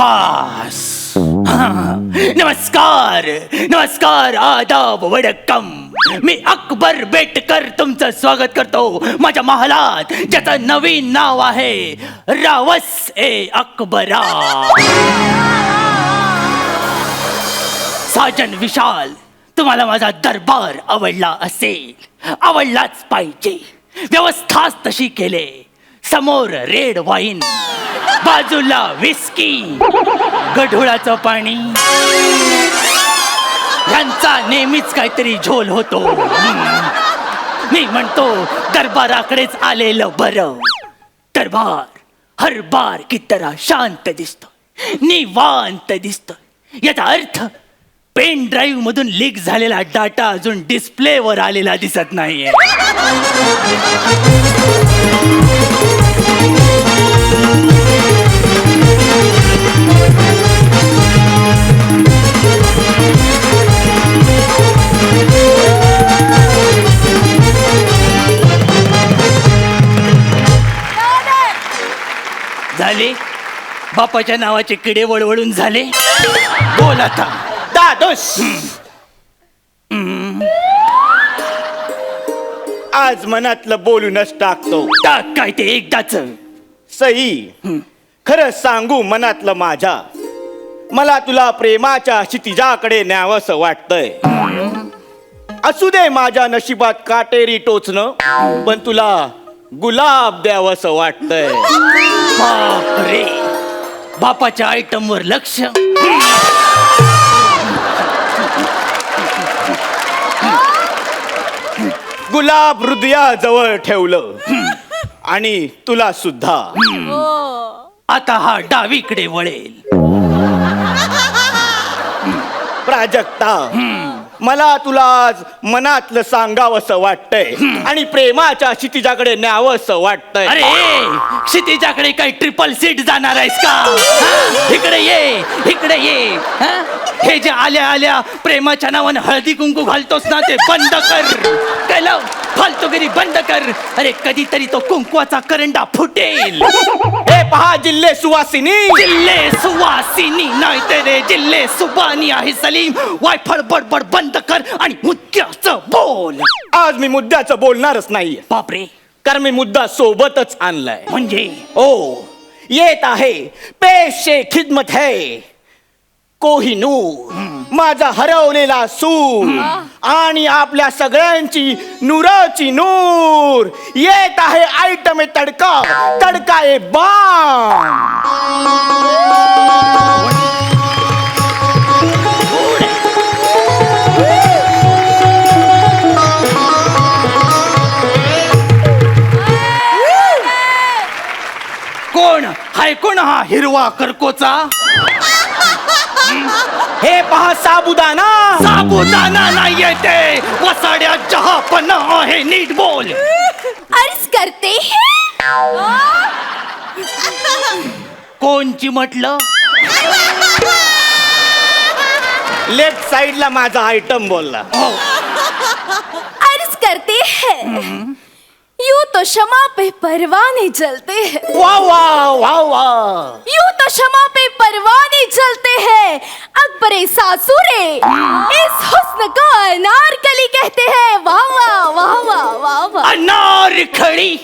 शाबास. नमस्कार नमस्कार, आदाब, वडक्कम. मी अकबर बेटकर तुमचं स्वागत करतो माझ्या महालात, ज्याचं नवीन नाव आहे रावस ए अकबरा. साजन विशाल, तुम्हाला माझा दरबार आवडला असेल, आवडलाच पाहिजे. व्यवस्थाच तशी केले. समोर रेड वाईन, बाजूला विस्की, गढुळाचं पाणी, यांचा नेहमीच काहीतरी झोल होतो. मी म्हणतो दरबाराकडेच आलेलं बरं. दरबार हर बार की तरह शांत दिसतो, निवांत दिसतो. याचा अर्थ पेन ड्राईव्ह मधून लीक झालेला डाटा अजून डिस्प्लेवर आलेला दिसत नाहीये. झाले बापाच्या नावाचे किडे वळवळून झाले. बोल आता दादोस. आज मनातलं बोलूनच टाकतो. टाक काय ते एकदाच. सई, खरं सांगू मनातलं माझ्या, मला तुला प्रेमाच्या क्षितिजाकडे न्यावंसं वाटतंय. असू दे माझ्या नशिबात काटेरी टोचणं, पण तुला गुलाब द्यावंसं वाटतंय. बापरे, बापाच्या आयटमवर लक्ष. गुलाब हृदयाजवळ ठेवलं आणि तुला सुद्धा. आता हा डावीकडे वळेल. प्राजक्ता, मला तुला आज मनातलं सांगावंसं वाटतंय आणि प्रेमाच्या क्षितिजाकडे न्यावंसं वाटतंय. अरे क्षितिजाकडे काही ट्रिपल सीट जाणार आहेस का? हा? इकडे ये, इकडे ये. हा? हे जे आल्या आल्या प्रेमाच्या नावानं हळदी कुंकू घालतोस ना, ते बंद कर. केलं फालतूगिरी बंद कर. अरे कधीतरी तो कुंकवाचा करंडा फुटेल. हे पहा जिल्हे सुवासिनी. जिल्हे सुवासिनी नाही ते रे, जिल्हे सुबानी आहे सलीम. वायफळ बडबड बंद कर आणि मुद्द्याचं बोल. आज मी मुद्द्याचं बोलणारच नाहीये. बापरे, कारण मी मुद्दा सोबतच आणलाय. म्हणजे ओ येत आहे पेशे खिदमत है कोहिनूर, माझा हरवलेला सूर आणि आपल्या सगळ्यांची नूराची नूर. येत आहे आयटम तडका, तडका ए बाम. कोण हाय? कोण हा हिरवा करकोचा? हे पहा साबुदाणा. साबुदाणा नाहीये ते, वसाड्या चहा पण आहे. नीट बोल. अर्ज करते हैं. कोणची म्हटलं? लेफ्ट साइडला माझा आयटम बोलला. हो. अर्ज करते हैं. यूं तो शमा पे परवाने जलते हैं. वाह वाह वाह वाह. यूं तो शमा पे परवाने जलते हैं. अकबरे सासुरे इस हुस्न को अनारकली कहते हैं. वाह वाह वाह वाह वाह वाह. अनारखडी,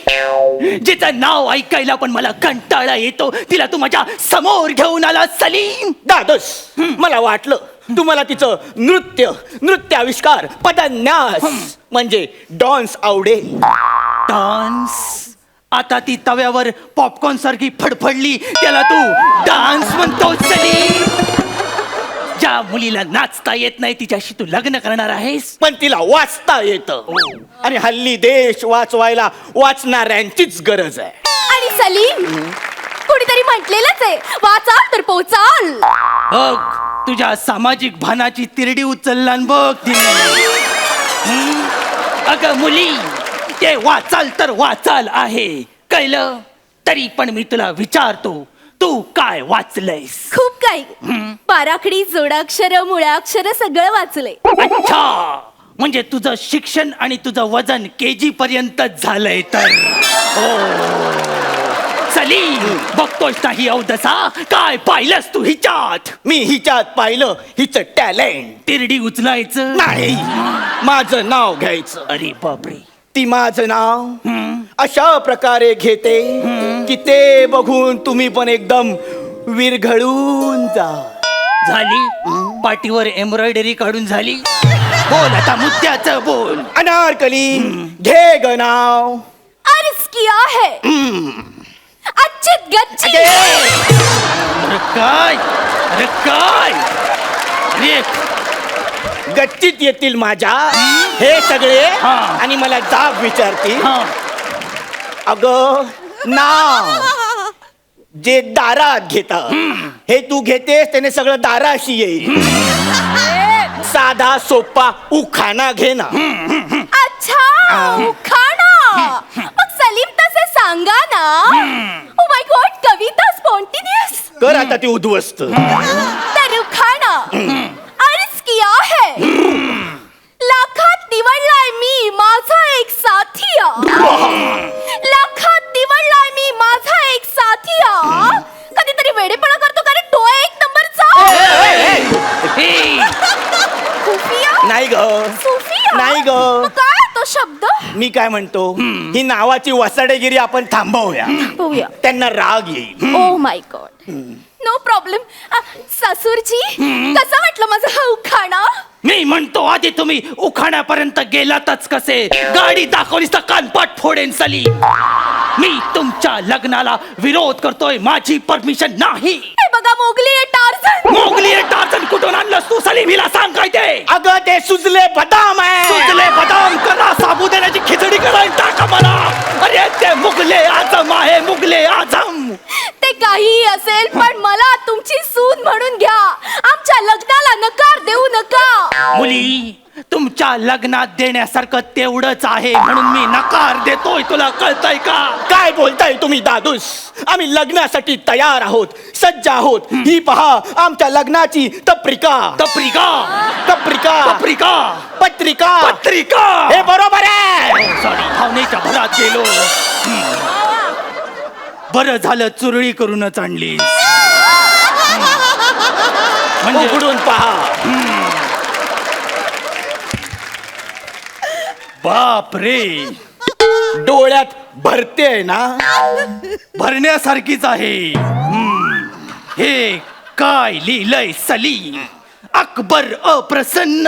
जिचं नाव ऐकायला पण मला कंटाळा येतो, तिला तू माझ्या समोर घेऊन आला सलीम. दादोस, मला वाटलं तुम्हाला तिचं नृत्याविष्कार, पदन्यास म्हणजे डान्स आवडेल. डान्स? आता ती तव्यावर पॉपकॉर्न सारखी फडफडली, त्याला तू डान्स म्हणतो सलीम? ज्या मुलीला नाचता येत नाही तिच्याशी तू लग्न करणार आहेस? पण तिला वाचता येतं आणि हल्ली देश वाचवायला वाचणाऱ्यांचीच गरज आहे. आणि सलीम, कुणीतरी म्हटलेलंच आहे, वाचाल तर पोचाल. बघ, तुझ्या सामाजिक भानाची तिरडी उचलला न बघ तिने. अगं मुली, ते वाचाल तर वाचाल आहे, कळलं? तरी पण मी तुला विचारतो, तू काय वाचलंयस? खूप काही. बाराखडी, जोडाक्षर, मुळाक्षर सगळं वाचलंय. अच्छा, म्हणजे तुझं शिक्षण आणि तुझं वजन KG पर्यंत झालंय तर. सलीम बघतोस नाही अवदसा काय पाहिलंस तू हिच्यात मी हिच्यात पाहिलं हिचं टॅलेंट. तिरडी उचलायचं नाही, माझं नाव घ्यायचं. अरे बापरे. ती माझं नाव अशा प्रकारे घेते की ते बघून तुम्ही पण एकदम विरघळून जा. झाली पाठीवर एम्ब्रॉयडरी काढून झाली. बोल आता मुद्द्याचं बोल. अनारकली घे ग नाव. अर्ज किया है अच्छित गच्ची. अरे काय अरे काय अरे गच्चीत येतील माझ्या हे सगळे हा. आणि मला जाब विचारतील. हा अग नाव जे दारात घेतात हे तू घेतेस त्याने सगळं दाराशी येईल. साधा सोपा उखाणा घे ना. अच्छा खाना. मग सलीम तसे सांगा ना. ओ माय गॉड कविता स्पॉन्टिनियस. कर आता ती उद्ध्वस्त. तर खाना अर्ज किया है लाखात निवडलाय मी माझा एक साथिया. लाखात निवडलाय मी माझा एक साथिया. कधीतरी वेडेपणा करतो कारण तो एक नंबरचा. हे, खुफिया नाही ग सुफिया नाही ग. मग काय तो शब्द. मी काय म्हणतो ही नावाची वसाडेगिरी आपण थांबवूया. बघूया. त्यांना राग येईल. Oh my god no problem. ससुरजी कसं वाटलं माझं हा उखाणा. मी म्हणतो आधी तुम्ही उखाण्यापर्यंत गेलातच कसे. गाडी दाखवलीस तर कानपाट फोडेन सलीम. मी तुमच्या लग्नाला विरोध करतोय माझी परमिशन नाही. हे बघा मोगली आहे टार्झन. मोगली टार्झन कुठून आणलंस तू सलीम हिला सांग काय ते. अगं ते सुजले बदाम आहे. सुजले बदाम करा साबुदाण्याची खिचडी करायला टाका मला. अरे ते मुगले आझम आहे मुगले आझम. ते काहीही असेल पण मला तुमची सून म्हणून घ्या. आमच्या लग्नाला नकार देऊ नका. मुली तुमच्या लग्नात देण्यासारखं तेवढंच आहे म्हणून मी नकार देतोय. तुला कळतंय का. काय बोलताय तुम्ही दादूस. आम्ही लग्नासाठी तयार आहोत सज्ज आहोत. ही पहा आमच्या लग्नाची तपरिका. तपरिका तपरिका पत्रिका पत्रिका पत्रिका. हे बरोबर आहे. सॉरी भावनेच्या भरात गेलो. बरं झालं चुरळी करूनच आणली. म्हणजे उघडून पहा. बाप रे डोळ्यात भरते ना. भरण्यासारखीच आहे. हे काय लिहिलंय सलीम. अकबर अप्रसन्न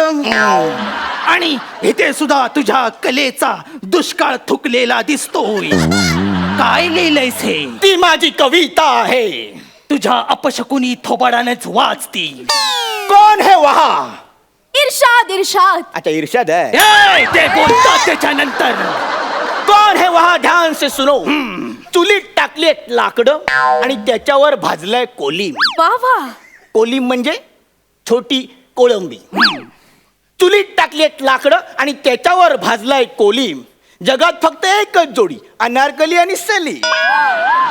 आणि इथे सुद्धा तुझ्या कलेचा दुष्काळ थुकलेला दिसतोय. काय लिहिलंयस हे. ती माझी कविता आहे. तुझ्या अपशकुनी थोबाडानेच वाचती. कोण है वहा. इर्शाद इर्शाद. अच्छा इर्शाद है. ए, ते बोलतात त्याच्यानंतर. कोण है वहा ध्यान से सुनो. चुलीत टाकलेत लाकडं आणि त्याच्यावर भाजलाय कोलीम. वा वा. कोलीम म्हणजे छोटी कोळंबी. चुलीत टाकलेत लाकडं आणि त्याच्यावर भाजलाय कोलीम. जगात फक्त एकच जोडी अनारकली आणि सलीम.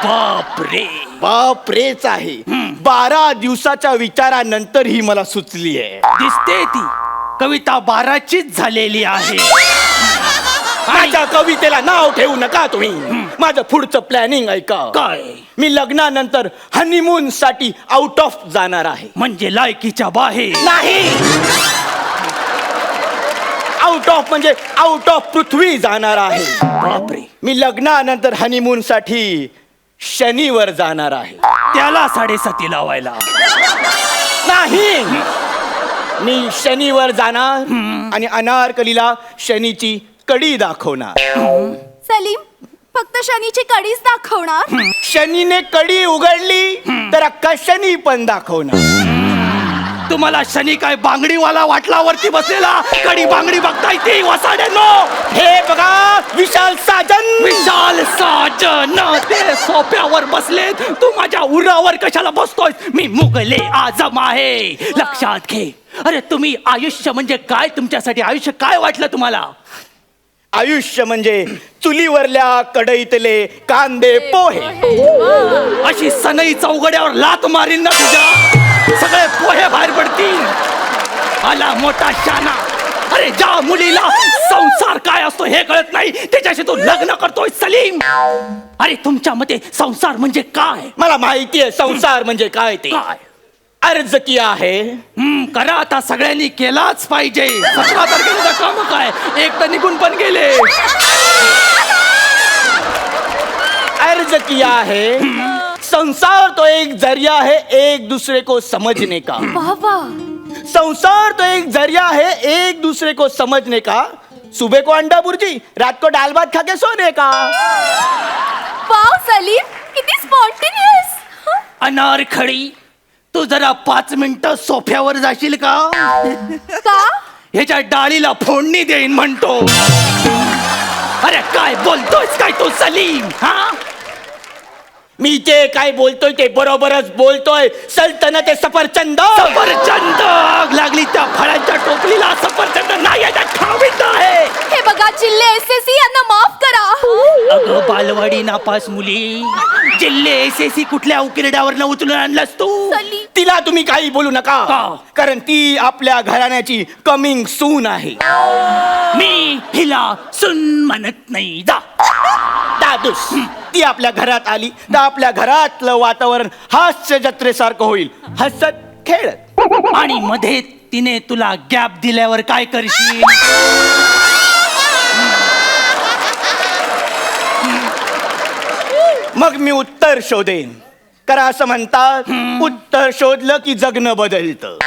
बाप रे बाप रेच आहे. 12 दिवसाच्या विचारानंतर ही मला सुचली आहे. दिसते ती कविता 12चीच झालेली आहे. माझ्या कवितेला नाव ठेवू नका तुम्ही. माझं पुढचं प्लॅनिंग ऐका. काय मी लग्नानंतर हनीमून साठी आउट ऑफ जाणार आहे. म्हणजे लायकीच्या बाहेर. नाही आउट ऑफ म्हणजे आउट ऑफ पृथ्वी जाणार आहे. बापरे मी लग्नानंतर हनीमून साठी शनीवर जाणार आहे. त्याला 7.5 लावायला. नाही मी शनीवर जाणार आणि अनारकलीला शनीची कडी दाखवणार. सलीम फक्त शनीची कडीच दाखवणार. शनीने कडी उघडली तर अख्खा शनी पण दाखवणार. तुम्हाला शनी काय बांगडीवाला वाटला वरती बसलेला. कडी बांगडी बघताय ती वसाड्यानो. हे बघा विशाल साजन. विशाल साजन ते सोप्यावर बसलेत. तू माझ्या उरावर कशाला बसतोय. मी मुगले आझम आहे लक्षात घे. अरे तुम्ही आयुष्य म्हणजे काय. तुमच्यासाठी आयुष्य काय वाटलं तुम्हाला. आयुष्य म्हणजे चुलीवरल्या कढईतले कांदे पोहे. अशी सनई चौघड्यावर लात मारीन ना तुझ्या. सगळे पोहे बाहेर पडतील. आला मोठा शाना अरे ज्या मुलीला संसार काय असतो हे कळत नाही त्याच्याशी तू लग्न करतोय सलीम. अरे तुमच्या मते संसार म्हणजे काय? मला माहितीये संसार म्हणजे काय ते. काय? अर्ज किया है. करा आता, सगळ्यांनी केलाच पाहिजे. 17 तारखेचं काम काय, एक तर निघून पण गेले. अर्ज किया है. संसार तो एक जरिया है एक दूसरे को समझने का. बाबा संसार तो एक जरिया है एक दूसरे को समझने का. सुबह को अंडा बुर्जी, रात को दाल भात खा के सोने का. वाव सलीम, किती स्पॉन्टेनियस. अनारखडी, तू जरा 5 मिनिटं सोफ्यावर जाशील का? का? ह्याच्या डाळीला फोडणी देईन म्हणतो. अरे काय बोलतोयस काय तू सलीम? हा, मी ते काय बोलतोय ते बरोबरच बोलतोय. सल्तनत सफरचंद. सफरचंद आग लागली त्या फळांच्या टोपलीला. सफरचंद नाही, याच्यात खावीत आहे. हे बघा जिल्हे एसएससी यांना माफ करा. अगं बालवाडी नापास मुली, जिल्हे एसएससी कुठल्या उकिरड्यावर उचलून आणलास तू? सलीम तिला तुम्ही काही बोलू नका. का? कारण ती आपल्या घराण्याची कमिंग सून आहे. मी हिला सुन म्हणत नाही. जा. दादूस, ती आपल्या घरात आली तर आपल्या घरातलं वातावरण हास्य जत्रेसारखं होईल. हसत खेळत. आणि मध्ये तिने तुला गॅप दिल्यावर काय करशील? मग मी उत्तर शोधेन. कारण असं म्हणतात उत्तर शोधलं की जगणं बदलतं.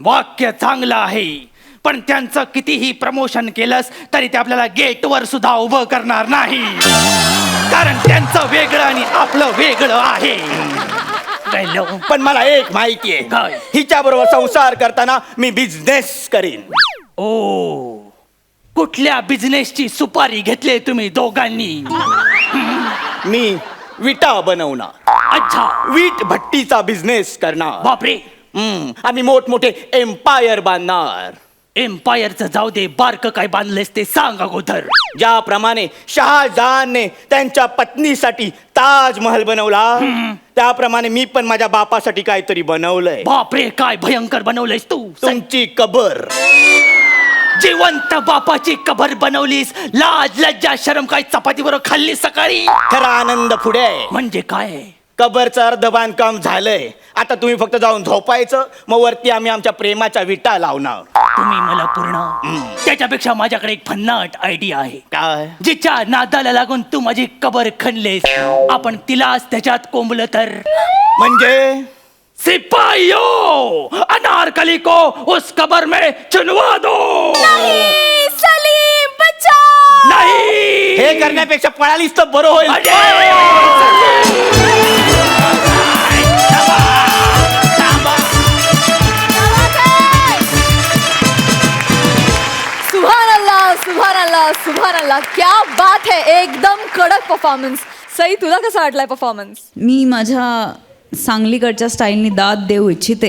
वाक्य चांगलं आहे, पण त्यांचं कितीही प्रमोशन केलंस तरी ते आपल्याला गेटवर सुद्धा उभं करणार नाही. कारण त्यांचं वेगळं आणि आपलं वेगळं आहे. कळलं? पण मला एक माहितीये, काय? हिच्या बरोबर संसार करताना मी बिझनेस करीन. ओ, कुठल्या बिझनेसची सुपारी घेतली तुम्ही दोघांनी? मी विटा बनवणार. अच्छा, वीट भट्टीचा बिझनेस करणार. बापरे. आम्ही मोठमोठे एम्पायर बांधणार. एम्पायरचं जाऊ दे, बारक काय बांधलेस ते सांग अगोदर. ज्याप्रमाणे शहाजहानने त्यांच्या पत्नीसाठी ताजमहल बनवला, त्याप्रमाणे मी पण माझ्या बापासाठी काहीतरी बनवलंय. बापरे, काय भयंकर बनवलंयस तू. तुमची कबर. जिवंत बापाची कबर बनवलीस. लाज लज्जा शरम काय चपातीबरोबर खाल्ली सकाळी? खरा आनंद पुढे आहे. म्हणजे काय? कबरचं अर्ध बांधकाम झालंय. आता तुम्ही फक्त जाऊन झोपायचं, मग वरती आम्ही आमच्या प्रेमाच्या विटा लावणार. तुम्ही मला पूर्ण, त्याच्यापेक्षा माझ्याकडे एक भन्नाट आयडिया आहे. काय? जिच्या नादाला लागून तू माझी कबर खणलेस, आपण तिलाच त्याच्यात कोंबलं तर? म्हणजे सिपाहियों, अनारकली को उस कबर में चुनवा दो. नाही, सलीम बचाओ. नहीं, हे करण्यापेक्षा पळालीच तर बरं होईल. सुभान अल्लाह, सुभान अल्लाह, सुभान अल्लाह. क्या बात है, एकदम कडक परफॉर्मन्स. सई, तुला कसा वाटलाय परफॉर्मन्स? मी माझ्या सांगलीकडच्या स्टाईलनी दाद देऊ इच्छिते.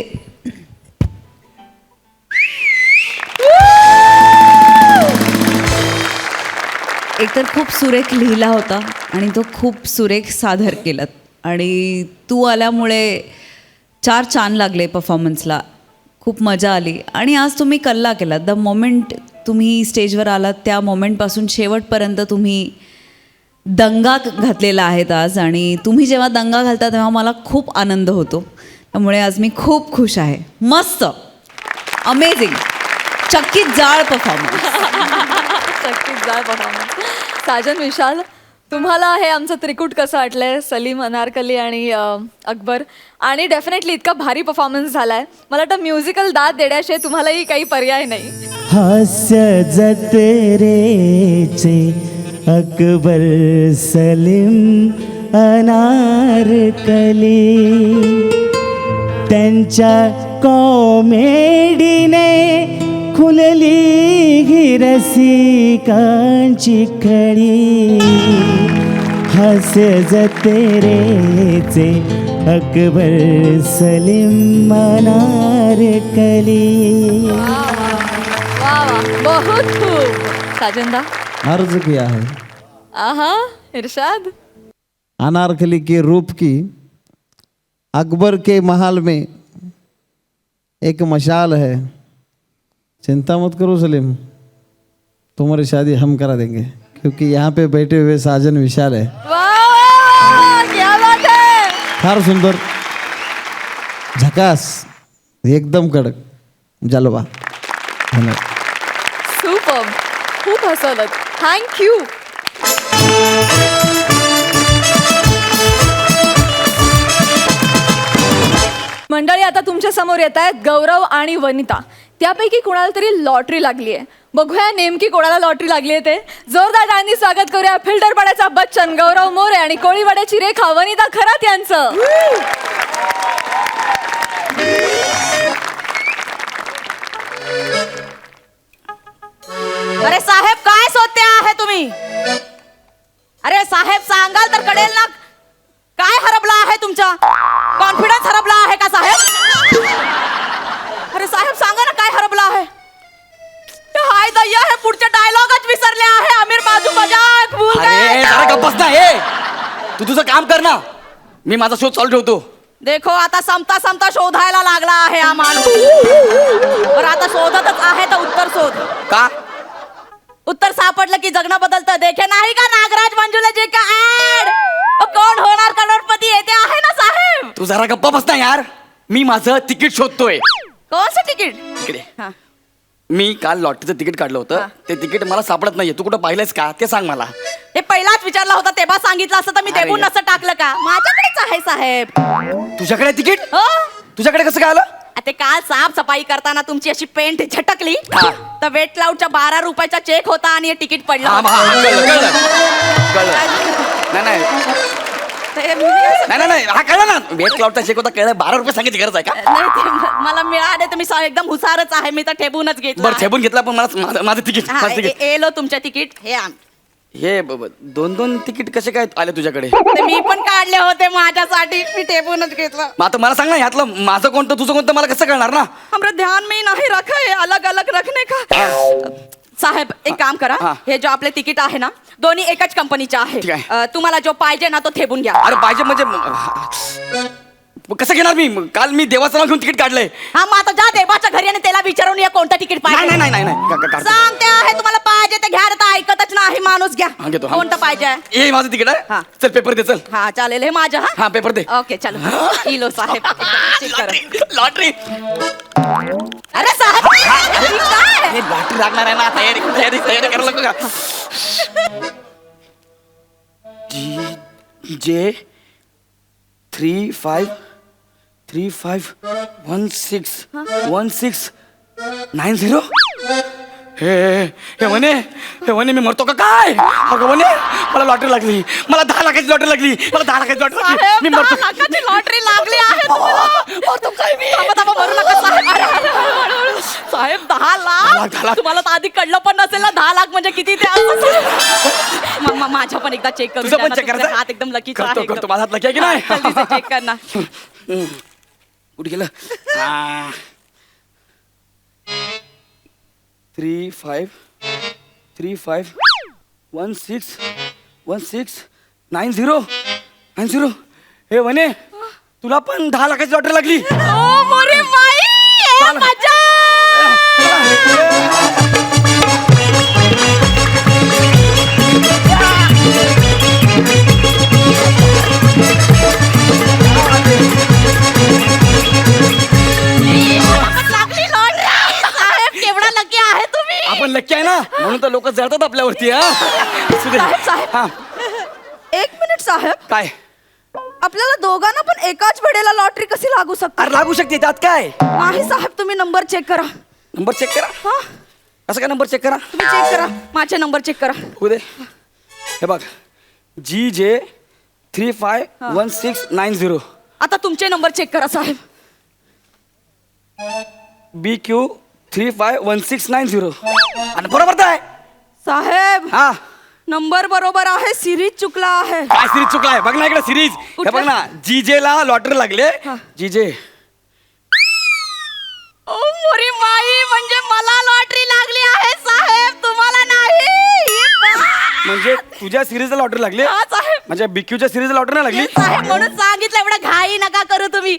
एकतर खूप सुरेख लिहिला होता आणि तो खूप सुरेख सादर केलात. आणि तू आल्यामुळे 4 चान लागले परफॉर्मन्सला. खूप मजा आली. आणि आज तुम्ही कल्ला केलात. द मोमेंट तुम्ही स्टेजवर आलात त्या मोमेंटपासून शेवटपर्यंत तुम्ही दंगा घातलेला आहेत आज. आणि तुम्ही जेव्हा दंगा घालता तेव्हा मला खूप आनंद होतो. त्यामुळे आज मी खूप खुश आहे. मस्त, अमेझिंग, चक्कीत जाळ परफॉर्मन्स. चक्कीत जाळ परफॉर्मन्स. साजन, विशाल, तुम्हाला हे आमचं त्रिकूट कसं वाटलंय? सलीम, अनारकली आणि अकबर. आणि डेफिनेटली इतका भारी परफॉर्मन्स झालाय. मला वाटतं म्युझिकल दाद देण्याशिवाय तुम्हालाही काही पर्याय नाही. हास्य जत्रेचे अकबर सलीम अनारकली, त्यांच्या कॉमेडीने खुलली ही रसिकांची कळी. हास्य जत्रेचे अकबर सलीम अनारकली. वा वा, बहुत खूप. साजनदा. अर्ज किया है आहा, इरशाद. अनारकली के रूप की अकबर के महल में एक मशाल है, चिंता मत करो सलीम, तुम्हारी शादी हम करा देंगे, क्योंकि यहाँ पे बैठे हुए साजन विशाल है, वाह, क्या बात है. फार सुंदर, झकास, एकदम कडक, जलवा. धन्यवाद. सुपर, खूप हसवलं. थँक्यू. मंडळी, आता तुमच्या समोर येत आहेत गौरव आणि वनिता. त्यापैकी कोणाला तरी लॉटरी लागली आहे. बघूया नेमकी कोणाला लॉटरी लागली आहे ते. जोरदार टाळ्यांनी स्वागत करूया फिल्टरपाड्याचा बच्चन गौरव मोरे आणि कोळीवाड्याची रेखा वनिता खरात यांचं. अरे साहेब, काय शोधते आहे तुम्ही? अरे साहेब, सांगाल तर कळेल ना. काय हरपला आहे तुमचा? कॉन्फिडन्स हरपला आहे का साहेब? अरे साहेब, सांगा ना काय हरपला आहे? हाय दय्या, हे पुढचे डायलॉगच विसरले आहे. आमिर बाजू मजाक भूल अरे गए. जरा गप्प बस ना. तू तुझं काम कर ना, मी माझा शोध चालू ठेवतो. देखो, आता समता समता शोधायला लागला आहे हा माणूस. बरं, आता शोधतच आहे तर उत्तर शोध. का? उत्तर सापडलं की जगणं बदलतं. देखे नाही का नागराज मंजुलेजी का ऍड? कोण होणार करोडपती येते आहे ना साहेब. तू जरा गप्प बस ना यार. मी माझं तिकीट शोधतोय. कोणचं तिकीट? इकडे. हा. मी काल लॉटरीचं तिकीट काढलं होतं. हा. ते तिकीट मला सापडत नाहीये. तू कुठं पाहिलंयस का ते सांग मला. हे पहिलाच विचारला होता तेव्हा सांगितलं असतं तर मी अरे देऊन यार. नसतं टाकलं का. माझ्याकडेच आहे साहेब. तुझ्याकडे तिकीट? हो. तुझ्याकडे कसं काय आलं? ते काल साफ सफाई करताना तुमची अशी पेंट झटकली हा. तर वेट लाऊडच्या 12 रुपयाचा चेक होता आणि हे तिकीट पडलं हा, होतं. कळलं. नाही नाही ते मी- नाही नाही हा कळलं ना. वेट क्लाउडचा चेक होता, कळलं. 12 रुपये सांगायची गरज आहे का? नाही, ते मला मिळाले तर मी एकदम हुसारच आहे. मी तर ठेवूनच घेतलं. बरं ठेवून घेतला, पण मला माझं तिकीट हा, माझं तिकीट एलो तुमच्या तिकीट हे आण. हे दोन तिकीट कसे काय आले तुझ्याकडे? ते मी पण काढले होते माझ्यासाठी. मी ठेवूनच घेतलं. मग आता मला सांग ना, ह्यातलं माझं कोणतं तुझं कोणतं मला कसं कळणार ना? हमरा ध्यान में नहीं रखा है अलग अलग रखने का. साहेब, एक काम करा. हा. हे जो आपले तिकीट आहे ना, दोन्ही एकच कंपनीचे ठीक आहे. आहे. तुम्हाला जो पाहिजे ना तो ठेवून घ्या. अरे पाहिजे म्हणजे कसं घेणार मी? काल मी देवाचं नाव घेऊन तिकीट काढलंय. हा, मग आता जा देवाच्या घरी आणि त्याला विचारून या कोणतं तिकीट नाही पाहिजे. नाही नाही नाही काढतो. सांगते आहे तुम्हाला पाहिजे ते घ्या. आता ऐकतच नाही माणूस. घ्या. हा, घेतो, हा. कोणतं पाहिजे? हे माझं तिकीट हा. आहे. चल पेपर दे चल. हा चालेल. हे माझं. हा पेपर दे. ओके चलो. इलो साहेब. चेक करा. लॉटरी अरे साहेब, हे काय? लॉटरी लागणार आहे ना. तयारी तयारी तयारी करायला नको का? जे 35161690. हे म्हणे मी मरतो का काय? अगं म्हणे मला लॉटरी लागली. मला 10 लाखाची लॉटरी लागली. मला 10 लाखाची लॉटरी लागली. साहेब, मी 10 मरतो. लाखाची लॉटरी लागली आहे तुम्हाला. मरतो काय मी? थांबा, थांबा, मरू नका साहेब. अरे, हळूहळू. साहेब, 10 10 लाख लाख. तुम्हाला तर आधी कळलं पण नसेल ना. 10 लाख म्हणजे किती ते असं. माझ्या पण एकदा चेक करून तुझं द्या पण ना. check तुमचे करायचं? हात एकदम लकीचा करतो, आहे करतो. माझा हात lucky आहे की नाही? चेक कर ना. कुठे गेलं? 35161690. हे म्हणे तुला पण 10 लाखाची लॉटरी लागली. ओ मोरे माई, ए, चाल. मजा. लागली लॉटरी. साहेब, केवढा लकी आहे तुम्ही. आपण लक्की आहे ना, म्हणून तर लोक जळतात आपल्यावरती. हा असू दे. साहेब, साहेब. हा, एक मिनिट साहेब, काय? आपल्याला दोघांना पण एकाच वेळेला लॉटरी कशी लागू शकते? अरे लागू शकते, त्यात काय? नाही साहेब, तुम्ही नंबर चेक करा. नंबर चेक करा. हा, कसं काय नंबर चेक करा? तुम्ही चेक करा. माझे नंबर चेक करा. होऊ दे. हे बघ, GJ 351690. आता तुमचे नंबर चेक करा साहेब. BQ 351690. आणि बरोबर तर आहे. साहेब, हा, नंबर बरोबर आहे. सिरीज चुकला आहे. काय सिरीज चुकला आहे? बघ ना इकडे सिरीज. हे कुठलं? बघ ना, GJ ला लॉटरी लागले. हा. GJ. ओ मोरी माई, म्हणजे मला लॉटरी लागली आहे साहेब, तुम्हाला नाही. म्हणजे तुझ्या सिरीजला लॉटरी लागली. हा साहेब. म्हणजे BQच्या सिरीजला लॉटरी नाही लागली. साहेब, म्हणून सांगितलं एवढं घाई नका करू तुम्ही.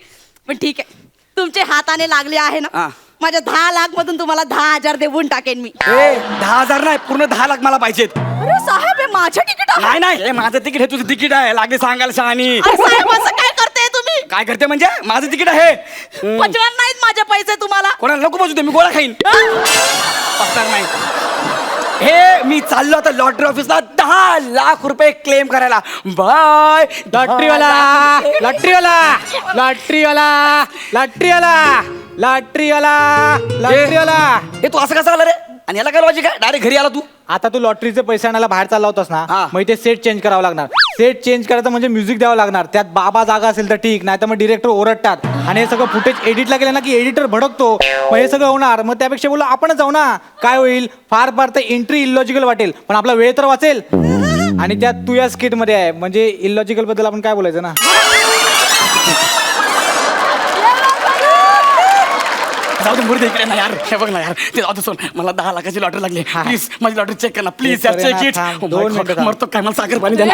पण ठीक आहे, तुमचे हाताने लागले आहे ना. हा. माझ्या 10 लाख मधून तुम्हाला 10,000 देऊन टाकेन मी. 10,000 नाही, पूर्ण 10 लाख मला पाहिजेत. अरे साहेब हे माझं तिकीट आहे. नाही नाही, हे माझं तिकीट, हे तुझं तिकीट आहे. लागले सांगायला शहाणी. अरे साहेब असं काय करते तुम्ही? काय करते म्हणजे? माझं तिकीट आहे. पचणार नाहीत माझे पैसे तुम्हाला. कोणाला नको बसू दे, मी गोळा खाईन. पचणार नाही. हे मी चाललो आता लॉटरी ऑफिसला 10 लाख रुपये क्लेम करायला. बाय लॉटरीवाला लॉटरीवाला लॉटरीवाला लॉटरीवाला लॉटरीवाला लॉटरीवाला. हे तू असं कसं आला रे? आणि याला काय लॉजिक आहे? डायरेक्ट घरी आला तू. आता तू लॉटरीचे पैसे आणायला बाहेर चालला होतास ना, हा. मग ते सेट चेंज करावं लागणार. सेट चेंज करायचं म्हणजे म्युझिक द्यावं लागणार. त्यात बाबा जागा असेल तर ठीक, नाही तर मग डिरेक्टर ओरडतात. आणि हे सगळं फुटेज एडिटला गेलं ना की एडिटर भडकतो. मग हे सगळं होणार. मग त्यापेक्षा बोललो आपणच जाऊ ना. काय होईल? फार फार तर एंट्री इलॉजिकल वाटेल, पण आपला वेळ तर वाचेल. आणि त्यात तू या स्किट मध्ये आहे, म्हणजे इलॉजिकल बद्दल आपण काय बोलायचं ना. जाऊ दे, मुर्दे इकडे ना यार. हे बघ ना यार, ते जाऊ दे सोड. मला 10 लाखाची लॉटरी लागली. प्लीज माझी लॉटरी चेक कर ना प्लीज. Check करेन ना, चेक इट. थांब, 2 मिनिटं थांब. मरतो काय? मला साखर पाणी द्या.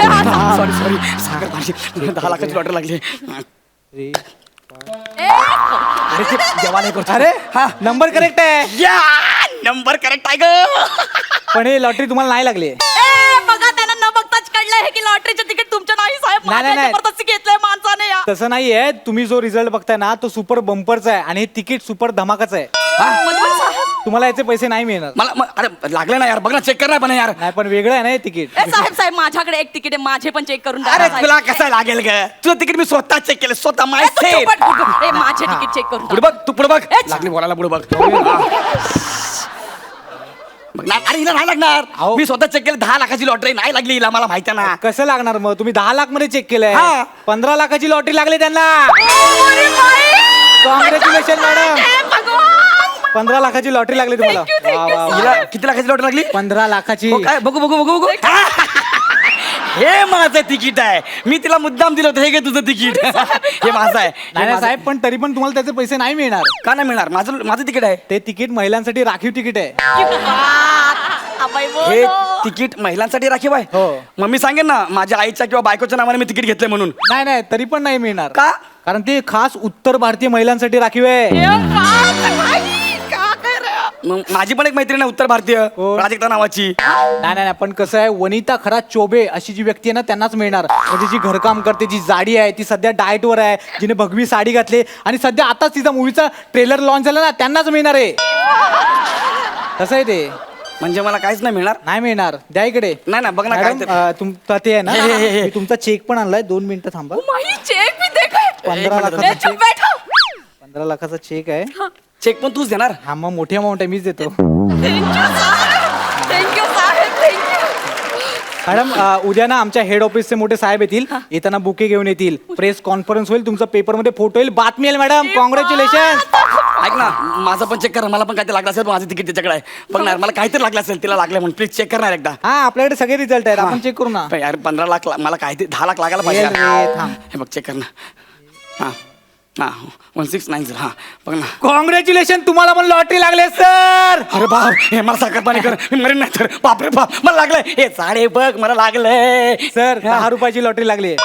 सॉरी सॉरी, साखर पाणी. 10 लाखाची लॉटरी लागली. अरे ते देवाला करतो. अरे हा नंबर करेक्ट आहे, या नंबर करेक्ट आहे ग. पण हे लॉटरी तुम्हाला नाही लागली. बघा त्यांना न बघताच कळलंय हे की लॉटरीचे तिकीट तुमच्या नाही साहेब. नाही, नाही, नाही. जबरदस्ती घेतलंय माणसाने या. तसं नाहीये. तुम्ही जो रिझल्ट बघताय ना तो सुपर बंपरचा आहे आणि हे तिकीट सुपर धमाकाचं आहे. तुम्हाला याचे पैसे नाही मिळणार. मला अरे लागले ना यार. बघ ना, चेक कर ना पण यार. नाही पण वेगळं आहे ना हे तिकीट. ए साहेब साहेब माझ्याकडे एक तिकीट आहे, माझे पण चेक करून द्या अरे ना, साहेब. तुला कसं लागेल ग? तुझं तिकीट मी स्वतः चेक केलं, स्वतः माय ए, तू सेट. चुप बट. ए, माझे तिकीट चेक करून पुढे टाक. बघ, तू पुढे बघ. लागली बोलायला, पुढे बघ. बघ ना, अरे हिला नाही लागणार. अहो. मी स्वतः चेक केलं, 10 लाखाची लॉटरी नाही लागली हिला, मला माहिती आहे ना. कसं लागणार मग? तुम्ही 10 लाख मध्ये चेक केलंय. हा. 15 लाखाची लॉटरी लागली त्यांना. अरे बाई! Congratulation madam. हे भगवान! 15 लाखाची लॉटरी लागली तुम्हाला. Thank you, thank you, वा, वा, वा. हिला किती लाखाची लॉटरी लागली? 15 लाखाची. हो काय? बघू बघू बघू बघू. हे माझं तिकीट आहे. मी तिला मुद्दाम दिलं होतं, हे घे तुझं तिकीट. हे माझं आहे. हे नाही नाही माझं- साहेब, पण तरी पण तुम्हाला त्याचे पैसे नाही मिळणार. का नाही मिळणार? माझं तिकीट आहे. ते तिकीट महिलांसाठी राखीव तिकीट आहे. अबाई हे बोलो. तिकीट महिलांसाठी राखीव आहे. हो. मग मी सांगेन ना माझ्या आईच्या किंवा बायकोच्या नावाने मी तिकीट घेतलंय म्हणून. नाही नाही तरी पण नाही मिळणार. का? कारण ते खास उत्तर भारतीय महिलांसाठी राखीव आहे. हे बाप, बाई, का कर? मग माझी पण एक मैत्रीण आहे उत्तर भारतीय, कोण? प्राजक्ता नावाची. नाही नाही नाही, पण कसं आहे, वनिता खरा चोबे अशी जी व्यक्ती आहे ना त्यांनाच मिळणार. म्हणजे जी घरकाम करते, जी जाडी आहे, ती सध्या डाएटवर आहे, जिने भगवी साडी घातली आणि सध्या आताच तिचा मूवीचा ट्रेलर लॉन्च झाला ना, त्यांनाच मिळणार आहे. कसं आहे ते? म्हणजे मला काहीच नाही मिळणार. नाही मिळणार. द्या इकडे. नाही ना, बघ ना काय मॅडम, ते. तुमचा ते आहे ना, हे. मी तुमचा चेक पण आणलाय. 2 मिनिटं थांबा. माही चेक भी देखो. 15 ए, लाखाचा चुप चेक. बैठो. 15 लाखाचा चेक आहे. चेक पण तूच देणार? हा मग मोठी अमाऊंट आहे, मीच देतो. थँक्यू साहेब, थँक्यू. मॅडम, उद्या ना आमच्या हेड ऑफिसचे मोठे साहेब येतील. येताना बुके घेऊन येतील. प्रेस कॉन्फरन्स होईल, तुमचा पेपरमध्ये फोटो येईल, बातमी येईल. Madam congratulation. ऐक ना, माझं पण चेक कर. मला पण काहीतरी लागलं असेल, माझं तिकीट त्याच्याकडे आहे. बघणार मला काहीतरी लागलं असेल, तिला लागलं म्हणून प्लीज चेक करणार एकदा. हा आपल्याकडे सगळे रिझल्ट आहेत, आपण चेक करू ना. पण यार 15 लाख मला काहीतरी 10 लाख लागायला येईल पाहिजे. रे, थांब. हे बघ चेक कर ना. हा हा 1690. हा बघ ना. कॉंग्रॅच्युलेशन, तुम्हाला पण लॉटरी लागले सर. अरे बाप, हे मला साखर पाणी कर, मी मरेन नाही तर. बापरे बाप, मला लागलंय. हे साडे बघ, मला लागलंय. सर 10 रुपयाची लॉटरी लागली.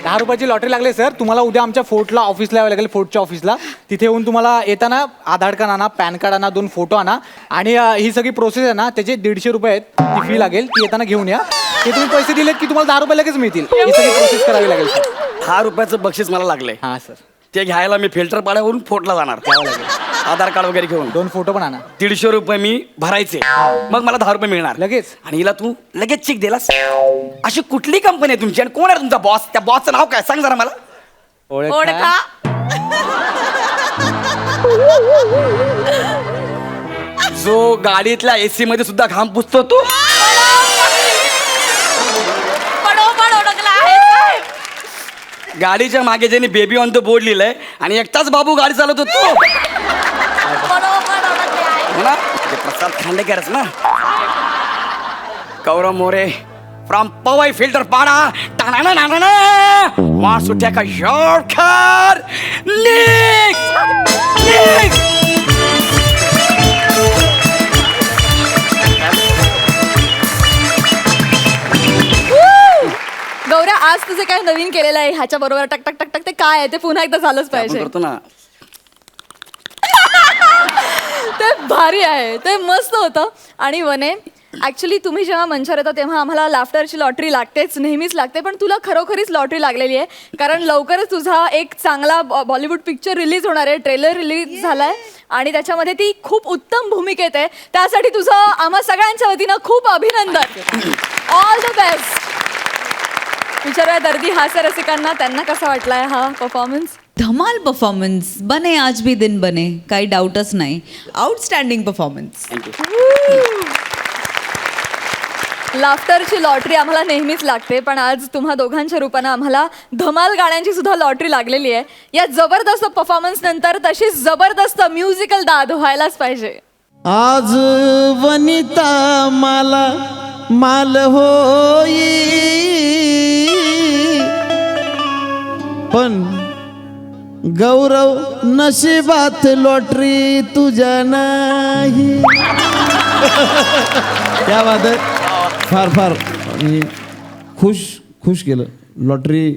10 रुपयाची लॉटरी लागली सर. तुम्हाला उद्या आमच्या फोर्टला ऑफिसला यावं लागेल, फोर्टच्या ऑफिसला. तिथे येऊन तुम्हाला येताना आधार कार्ड आणा, पॅन कार्ड आणा, 2 फोटो आणा. आणि ही सगळी प्रोसेस आहे ना, त्याचे 150 रुपये आहेत. ती फी लागेल, ती येताना घेऊन या. ते तुम्ही पैसे दिलेत की तुम्हाला 10 रुपये लगेच मिळतील. ही सगळी प्रोसेस करावी लागेल सर. 10 रुपयाचं बक्षीस मला लागलंय. हां सर, ते घ्यायला मी फिल्टर पाड्यावरून फोर्टला जाणार. आधार कार्ड वगैरे घेऊन 2 फोटो पण आणा 150 रुपये मी भरायचे. मग मला 10 रुपये मिळणार लगेच. आणि हिला तू लगेच चेक दिलास. अशी कुठली कंपनी आहे तुमची आणि कोण आहे तुमचा बॉस? त्या बॉसचं नाव काय सांग जरा मला. ओळखा. जो गाडीतल्या एसी मध्ये सुद्धा घाम पुसतो तू. बरोबर ओळखला आहे साहेब. गाडीच्या मागे ज्याने बेबी ऑन द बोर्ड लिहिलंय आणि एकटाच बाबू गाडी चालवतो तू. बरोबर ओळखले आहे. हो ना? ते प्रसाद खांडेकरच ना. गौरव मोरे फ्रॉम पवई फिल्टर पाडा. मार सुट्या का शॉर्टकट निक निक. गौऱ्या आज तुझे काय नवीन केलेलं आहे ह्याच्या बरोबर टक टक टक टक ते काय आहे ते पुन्हा एकदा झालंच पाहिजे. करतो ना. ते भारी आहे, ते मस्त होतं. आणि वने ॲक्च्युली तुम्ही जेव्हा मंचावर येता तेव्हा आम्हाला लाफ्टरची लॉटरी लागतेच, नेहमीच लागते. पण तुला खरोखरीच लॉटरी लागलेली आहे, कारण लवकरच तुझा एक चांगला बॉलिवूड पिक्चर रिलीज होणार आहे. ट्रेलर रिलीज झाला आहे आणि त्याच्यामध्ये ती खूप उत्तम भूमिकेत आहे. त्यासाठी तुझं आम्हा सगळ्यांच्या वतीनं खूप अभिनंदन. All the best. विचारूया दर्दी हास्य रसिकांना त्यांना कसा वाटलाय हा परफॉर्मन्स. धमाल परफॉर्मन्स. बने आज भी दिन बने, काही डाऊटच नाही. Outstanding performance. लाफ्टरची लॉटरी आम्हाला नेहमीच लागते, पण आज तुम्हा दोघांच्या रूपानं आम्हाला धमाल गाण्यांची सुद्धा लॉटरी लागलेली आहे. या जबरदस्त परफॉर्मन्स नंतर तशीच जबरदस्त म्युझिकल दाद व्हायलाच पाहिजे. आज वनिता मला माल होई, पण गौरव नशिबात लॉटरी तुझ्या नाही. त्या बात फार फार म्हणजे खुश केलं. लॉटरी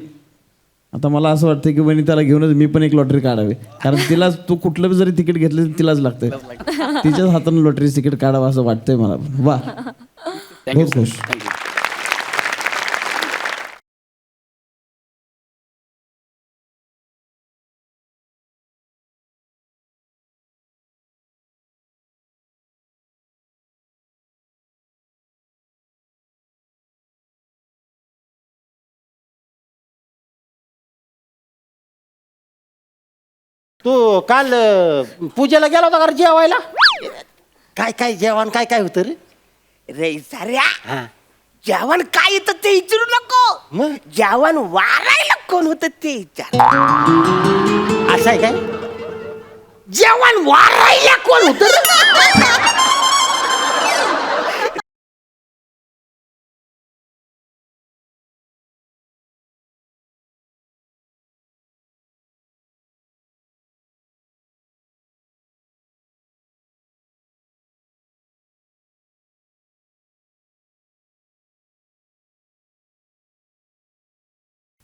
आता मला असं वाटतं की वनिताला घेऊनच मी पण एक लॉटरी काढावी, कारण तिला तू कुठलं जरी तिकीट घेतलं तर तिलाच लागतंय. तिच्याच हातानं लॉटरी तिकीट काढावं असं वाटतंय मला. वा, बहुत खुश. तू काल पूजेला गेला होता का रे जेवायला? काय काय जेवण काय काय होतं रे? रे साऱ्या, जेवण काय येतं ते विचारू नको. जेवण वारायला कोण होतं ते विचार. असं आहे काय? जेवण वारायला कोण होतं रे?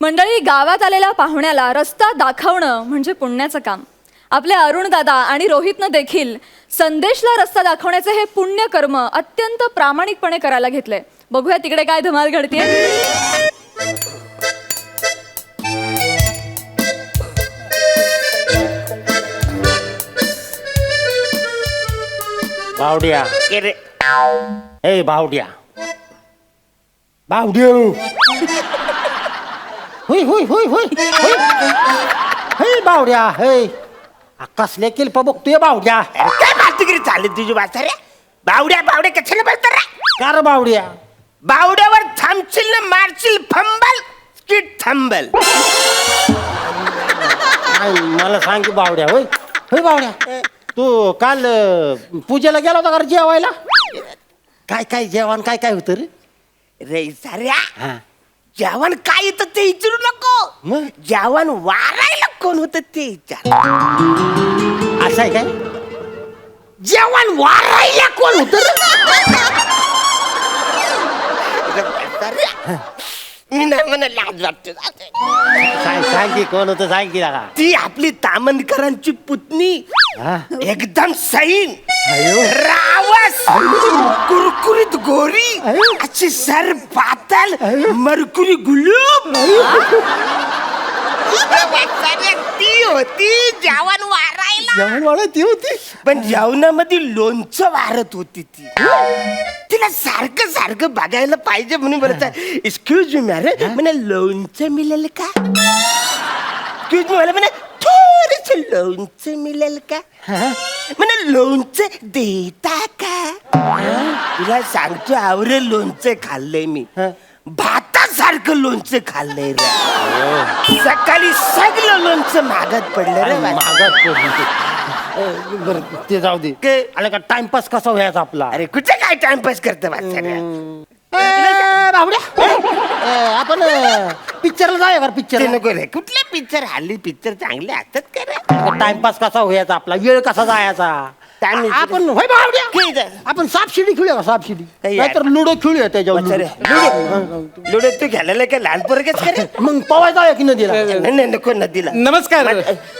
मंडळी, गावात आलेल्या पाहुण्याला रस्ता दाखवणं म्हणजे पुण्याचं काम. आपले अरुण दादा आणि रोहितनं देखील संदेशला रस्ता दाखवण्याचे हे पुण्य कर्म अत्यंत प्रामाणिकपणे करायला घेतले. बघूया तिकडे काय धमाल घडतेय. बावड्या ए बावड्या बावड्या होय होय होय होय होय हे बावड्या हे कसले किल्प बघतोय बावड्या. काय बालतिगिरी चालली तुझी वाचाऱ्या? बावड्या बावड्या कशाला बोलतो रे? कार बावड्या बावड्यावर थांबशील ना मारशील फंबल स्किट थांबल. मला सांग की बावड्या. होय होय बावड्या, तू काल पूजेला गेला होता का रे जेवायला? काय काय जेवण काय काय होतं रे? रे साऱ्या, जेवण काय येतं ते विचारू नको. जेवण वारायला कोण होतं ते विचार. असं आहे काय? जेवण वारायला कोण होतं रे? मी नाही म्हणा, लाज वाटते. सांग सांग की कोण होतं, सांग की लागा. ती आपली तामणकरांची पुतणी, एकदम सैन, रावस, कुरकुरीत गोरी, अशी सर पातल, मरकुरी गुलूब. ती होती जेवण वारायला. जेवण वाढ ती होती, पण जेवणामध्ये लोणचं वारत होती ती. तिला सारखं सारखं बघायला पाहिजे म्हणून बोलत, एक्सक्यूज मी मॅरे, म्हणे लोणचं मिळेल का? एक्सक्यूज मी म्हणे थोडस लोणचं मिळेल का? म्हणे लोणचं देता का? तुला सांगतो आवरे लोणचं खाल्लंय मी, भातासारखं लोणचं खाल्लंय रे. सकाळी सगळं लोणचं मागत पडलं रे. मागत पडली. बरं ते जाऊ दे. आला का टाइमपास कसा व्हायचा आपला? अरे कुठे काय टाइमपास करते बाबड्या? आपण पिक्चरला जाऊया का? ते पिक्चर नको रे. कुठले पिक्चर हल्ली पिक्चर चांगले असतात का रे? टाइमपास कसा व्हायचा आपला? वेळ कसा जायचा? टाइम आपण होय बावड्या ठीक आहे. आपण सापशिडी खेळूया का सापशिडी काही यार. नाहीतर लुडो खेळूया त्याच्यावर लुडो तू घ्यायला काय लहान पोरगेच करे मग पवायचा आहे की नदीला नाही नको नदीला नमस्कार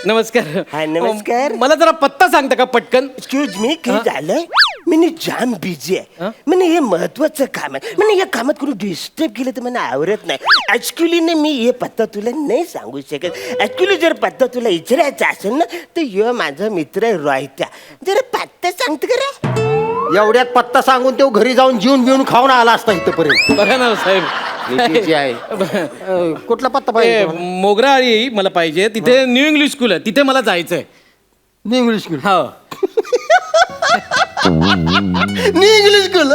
नमस्कार हाय, नमस्कार. मला जरा पत्ता सांगता का पटकन एक्सक्यूज मी काय झालंय मी जाम बिझी आहे म्हणजे हे महत्वाचं काम आहे म्हणजे या कामात कोणी डिस्टर्ब केलं तर मला आवडत नाही ऍक्च्युली ना मी हे पत्ता तुला नाही सांगू शकत ऍक्च्युली जर पत्ता तुला विचारायचा असेल ना तर ह्यो माझा मित्र आहे रोहित्या जरा पत्ता सांगतो का रे एवढ्यात पत्ता सांगून तो घरी जाऊन जीवन बिवून खाऊन आला असता इथपर्यंत बघा ना साहेब कुठला पत्ता ते पाहिजे मोगराळी मला पाहिजे तिथे न्यू इंग्लिश स्कूल आहे तिथे मला जायचंय न्यू इंग्लिश स्कूल हो न्यू इंग्लिश स्कूल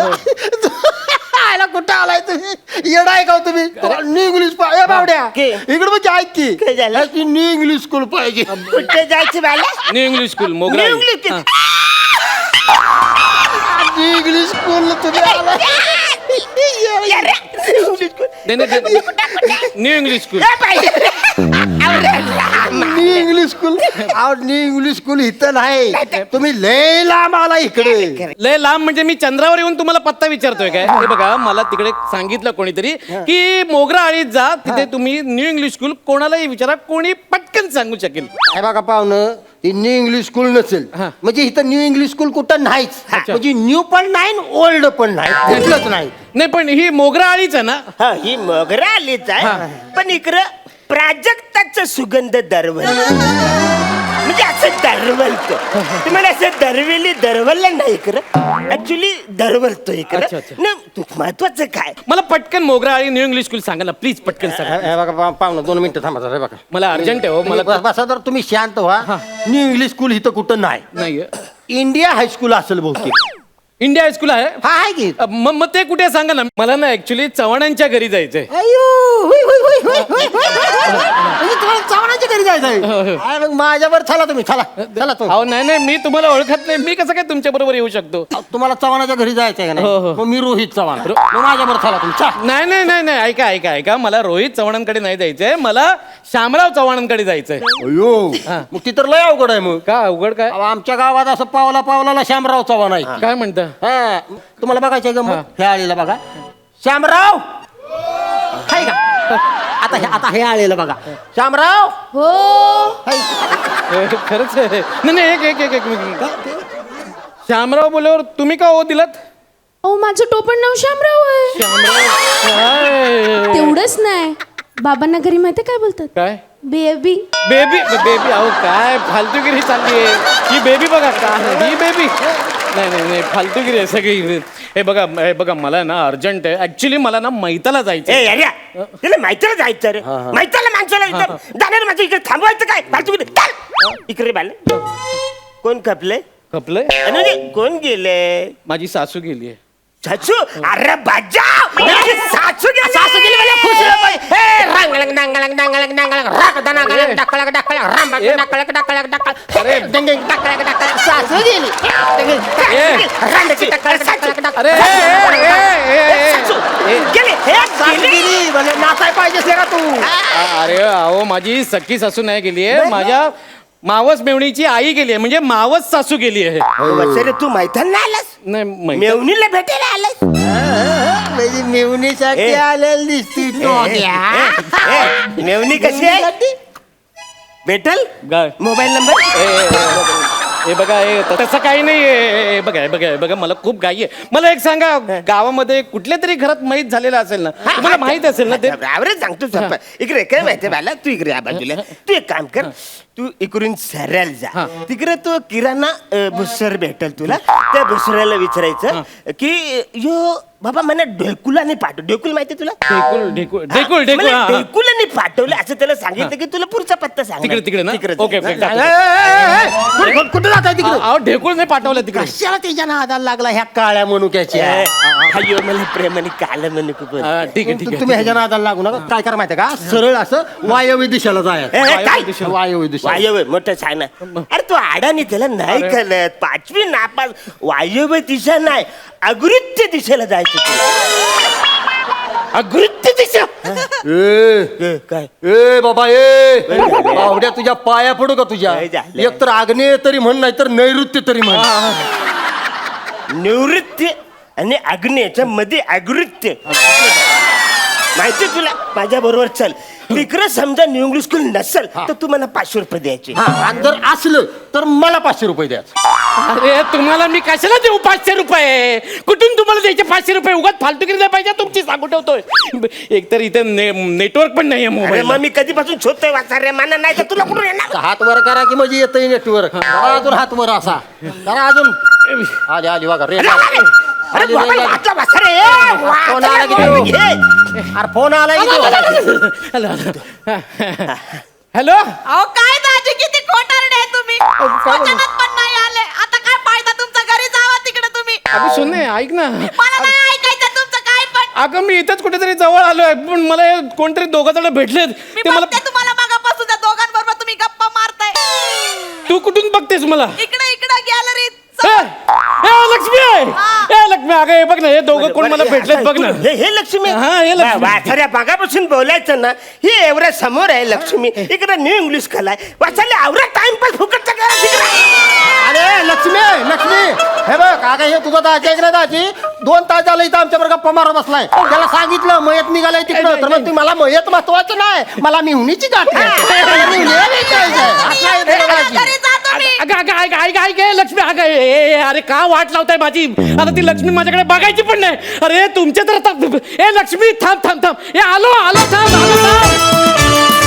आयला कुठं आलाय तुम्ही येडा आहे का हो तुम्ही न्यू इंग्लिश बावड्या के? इकडे म्हणजे ऐक की काय झालं? की न्यू इंग्लिश स्कूल पाहिजे कुठे जायचं मला new English school Mograli New English हा. न्यू इंग्लिश स्कूल तुम्ही आला नाही, नाही, new English school new English school new English school इथं नाही तुम्ही लय लांब आला इकडे लय लांब म्हणजे मी चंद्रावर येऊन तुम्हाला पत्ता विचारतोय काय हे बघा मला तिकडे सांगितलं कोणीतरी की मोगराळीत जा तिथे तुम्ही न्यू इंग्लिश स्कूल कोणालाही विचारा कोणी पटकन सांगू शकेल हे बघा पाहुणं ती न्यू इंग्लिश स्कूल नसेल हा. म्हणजे इथं न्यू इंग्लिश स्कूल कुठं नाहीच म्हणजे न्यू पण नाही ओल्ड पण नाही कुठलंच नाही नाही पण ही मोगराळीच आहे ना हा ही मोगरा आलीच आहे पण इकडं प्राजक्ताचा सुगंध दरवल म्हणजे असं दरवलतो तुम्हाला असं दरवेली दरवललं नाही इकडं ऍक्च्युली दरवलतो अच्छा, इकडं अच्छा. नाही महत्वाचं काय मला पटकन मोगराळी न्यू इंग्लिश स्कूल सांगा ना प्लीज पटकन सांगा हे बघा पाहुणं 2 मिनिटं थांबा जरा, हे बघा मला अर्जंट आहे हो मला बसा तर तुम्ही शांत व्हा न्यू इंग्लिश स्कूल इथं कुठं नाही नाही इंडिया हायस्कूल असेल बहुतेक इंडिया हायस्कूल आहे हा आहे की मग ते कुठे आहे सांगा ना मला ना ऍक्च्युली चव्हाणांच्या घरी जायचंय अयो हुई, हुई, हुई, हुई, हुई, हुई. म्हणजे तुम्हाला चव्हाणाच्या घरी जायचंय अरे मग माझ्यावर चला तुम्ही चला चला तो अहो नाही नाही मी तुम्हाला ओळखत नाही मी कसं काय तुमच्या बरोबर येऊ शकतो तुम्हाला चव्हाणाच्या घरी जायचंय का हो, हो. नाही मग मी रोहित चव्हाण मग माझ्यावर चला तुम्ही चला. नाही नाही नाही नाही ऐका ऐका ऐका मला रोहित चव्हाणांकडे नाही जायचंय मला शामराव चव्हाणांकडे जायचंय अयो मग ती तर लय अवघड आहे मग का अवघड काय अहो, आमच्या गावात असं पावला पावलाला श्यामराव चव्हाण आहे काय म्हणता हा, तुम्हाला बघायचंय का मग हे आलेलं बघा श्यामराव हाय का आता हे आलेलं बघा श्यामराव हो खरंच आहे नाही नाही एक मिनिट श्यामराव बोलल्यावर तुम्ही का हो दिलात ओ माझं टोपण नाव शामराव आहे श्यामराव तेवढंच नाही बाबांना घरी माहिती काय बोलतात काय बेबी बेबी बेबी अहो काय फालतूगिरी चालली आहे ही बेबी बघा काय ही बेबी नाही नाही नाही फालतूगिरी आहे सगळी हे बघा मला ना अर्जंट आहे ऍक्च्युली मला ना मैताला जायचं ए अरे त्याला माहितीला जायचं रे माहितीला माणसाला इथं जाणार माझ्या इकडे थांबवायचं काय फालतू इकडे बाल कोण खपले खपलंय आणि कोण गेले माझी सासू गेली आहे सासू अरे बाजा सासू गेली सासू गेली मला खुश रंगलंग डांगलंग डांगलंग डांगलंग राग दनागलंग डकलक डकलक राम डकलक डकलक डकलक अरे दंगेंग डकलक डकलक सासू गेली अरे गेली गेली म्हणजे नाचाय पाहिजे का तू अरे अहो माझी सख्खी सासू नाही गेली आहे माझ्या मावस मेवणीची आई गेली आहे म्हणजे मावस सासू गेली आहे वसरे तू मैथान नाही आलास नाही मैत्रीण- मेवणीला भेटायला आलास म्हणजे मेवणीसाठी आलेली दिसती मेवणी कशी आहे भेटल काय? मोबाईल नंबर हे बघा हे तसं काही नाही हे बघा मला खूप घाई आहे मला एक सांगा गावामध्ये कुठल्या तरी घरात माहीत झालेलं असेल ना तुम्हाला माहित असेल ना ते आवडत सांगतो संपा. इकडे काय माहितीये बाला तू इकडे या बाजूला तू एक काम कर तू इकडून सरळ जा तिकडे तो किराणा भुसर भेटल तुला त्या भुसऱ्याला विचारायचं की यो बाबा मला ढेकुलाने पाठव ढेकुल माहितीये तुला ढेकूळ हा, हा. ढेकुलाने पाठवलं असं त्याला सांगितलं की तुला पुढचा पत्ता सांग तिकडे ना? तिकडे ओके, ओके, जा. कुठं जाताय तिकडे अहो ढेकूळ नाही पाठवलं तिकडे कशाला त्याच्या नादाला लागला ह्या काळ्या मनुक्याच्या अय्यो मला प्रेमाने काल म्हणू खूप हा, ठीक आहे तुम्ही ह्याच्या नादाला लागू नका काय करा माहितीये का सरळ असं वायव्य दिशेला जायचं काय वायव्य दिशा वायव्य मोठं छान आहे. अरे तू आडानी त्याला नाही कळत 5वी नापास वायव्य दिशा नाही अगृत्य दिशेला जायचं तुला अगृत्य दिशा. काय ए बाबा ए बावड्या तुझ्या पाया पडू का तुझ्या काय झालं? एक तर आग्नेय तरी म्हण नाही तर नैऋत्य तरी म्हण. निवृत्ती आणि अग्नेच्या मध्ये अगृत्य माहिती तुला माझ्या बरोबर चल तिकडे समजा न्यू इंग्लिश स्कूल नसेल तर तू मला 500 रुपये द्यायचे. हा, आणि जर असलं तर मला 500 रुपये द्या. अरे तुम्हाला मी कशाला देऊ 500 रुपये? कुठून तुम्हाला द्यायचे 500 रुपये? उगाच फालतूगिरी नाही पाहिजे तुमची, सांगू ठेवतोय. एकतर इथे नेटवर्क पण नाहीये अरे मोबाईल. मग मी कधीपासून शोधतोय वाचा रे माना नाही तर तुला कुठून येणार? हात वर करा की म्हणजे येतंय नेटवर्क. अजून हात वर असा करा अजून. आली आली बघा रे. अरे आली बाबा, रे. वाचा, वाचा रे. फोन आला की तो? अरे फोन आला की तो? हॅलो. अहो काय दाजी किती खोटारडे आहे तुम्ही. वचनात पण नाही आले. आता काय फायदा तुमचा, घरी जावा तिकडे तुम्ही. अगं सोने ऐक ना. मला नाही ऐकायचं तुमचं काय पण. अगं मी इथंच कुठेतरी जवळ आलोय पण मला हे कोणतरी दोघं जण भेटलेत मी ते मला. बघते तुम्हाला मागापासून त्या दोघांबरोबर तुम्ही गप्पा मारताय. तू कुठून बघतेस मला? इकडे इकडे गॅलरीत. ए, ए, लक्ष्मी आहे. ए लक्ष्मी अगं हे बघ ना, हे दोघं कोण मला भेटलेत बघ ना. हे लक्ष्मी हा, हे लक्ष्मी. वाचाऱ्या मागापासून बोलायचं ना ही एवढ्या समोर आहे लक्ष्मी. इकडे न्यू इंग्लिश कलाय वाचायला आवडा टाइमपास फुकटचा करा तिकडे. अरे लक्ष्मी लक्ष्मी हे बघ काका हे तुझा दाजी ऐक ना दाजी 2 तास झालं इथं आमच्या बरोबर गप्पा मारत बसलाय. त्याला सांगितलं मयत निघालाय तिकडं तर मग तुम्ही मला मयत महत्वाचं नाही मला मिहुनीची गाठ आहे. मला मिहुनीला भेटायचंय. असं आहे तुझं दाजी. घरी जा तुम्ही. अगं अगं ऐक ऐक ऐक ए, लक्ष्मी अगं अरे का वाट लावताय माझी? आता ती लक्ष्मी माझ्याकडे बघायची पण नाही. अरे तुमच्या तर ए लक्ष्मी थांब थांब थांब. ए आलो आलो थांब आलो थांब.